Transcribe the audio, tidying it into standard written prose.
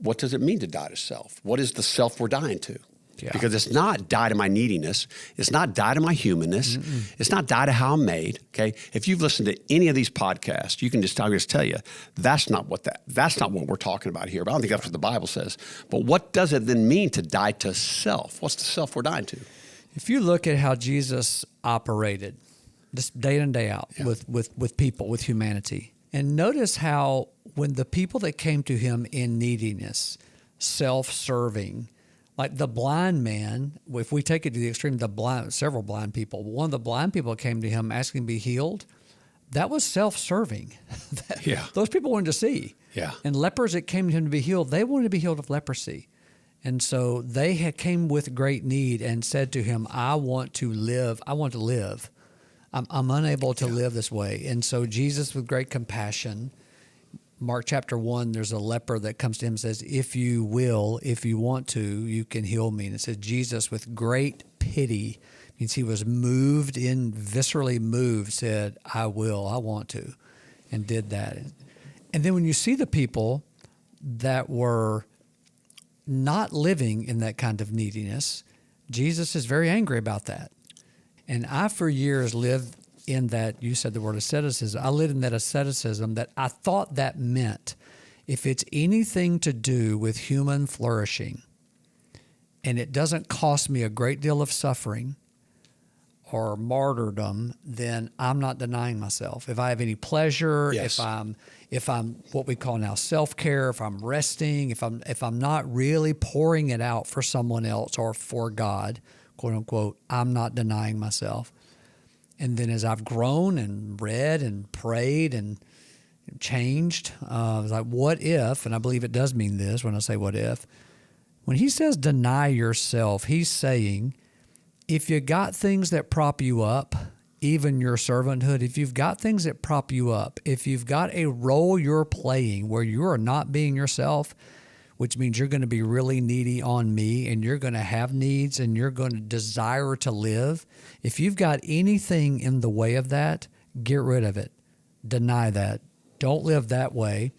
what does it mean to die to self? What is the self we're dying to? Yeah. Because it's not die to my neediness. It's not die to my humanness. It's not die to how I'm made. Okay. If you've listened to any of these podcasts, you can just, I'll just tell you, that's not what we're talking about here. But I don't think that's what the Bible says. But what does it then mean to die to self? What's the self we're dying to? If you look at how Jesus operated just day in and day out with people, with humanity, and notice how when the people that came to him in neediness, self-serving, like the blind man, if we take it to the extreme, several blind people, one of the blind people came to him asking to be healed. That was self-serving. Those people wanted to see. Yeah. And lepers that came to him to be healed, they wanted to be healed of leprosy. And so they came with great need and said to him, I want to live. I'm unable to live this way. And so Jesus, with great compassion, Mark chapter 1, there's a leper that comes to him and says, if you will, if you want to, you can heal me. And it says Jesus, with great pity, means he was viscerally moved, said, I will, I want to, and did that. And then when you see the people that were not living in that kind of neediness, Jesus is very angry about that. And I, for years, lived in that, you said the word asceticism, I lived in that asceticism that I thought that meant if it's anything to do with human flourishing and it doesn't cost me a great deal of suffering or martyrdom, then I'm not denying myself. If I have any pleasure, if I'm what we call now self-care, if I'm resting, if I'm not really pouring it out for someone else or for God, quote unquote, I'm not denying myself. And then as I've grown and read and prayed and changed, I was like, what if, and I believe it does mean this when I say what if, when he says deny yourself, he's saying, if you got things that prop you up, even your servanthood, if you've got things that prop you up, if you've got a role you're playing where you are not being yourself, which means you're going to be really needy on me and you're going to have needs and you're going to desire to live. If you've got anything in the way of that, get rid of it. Deny that. Don't live that way.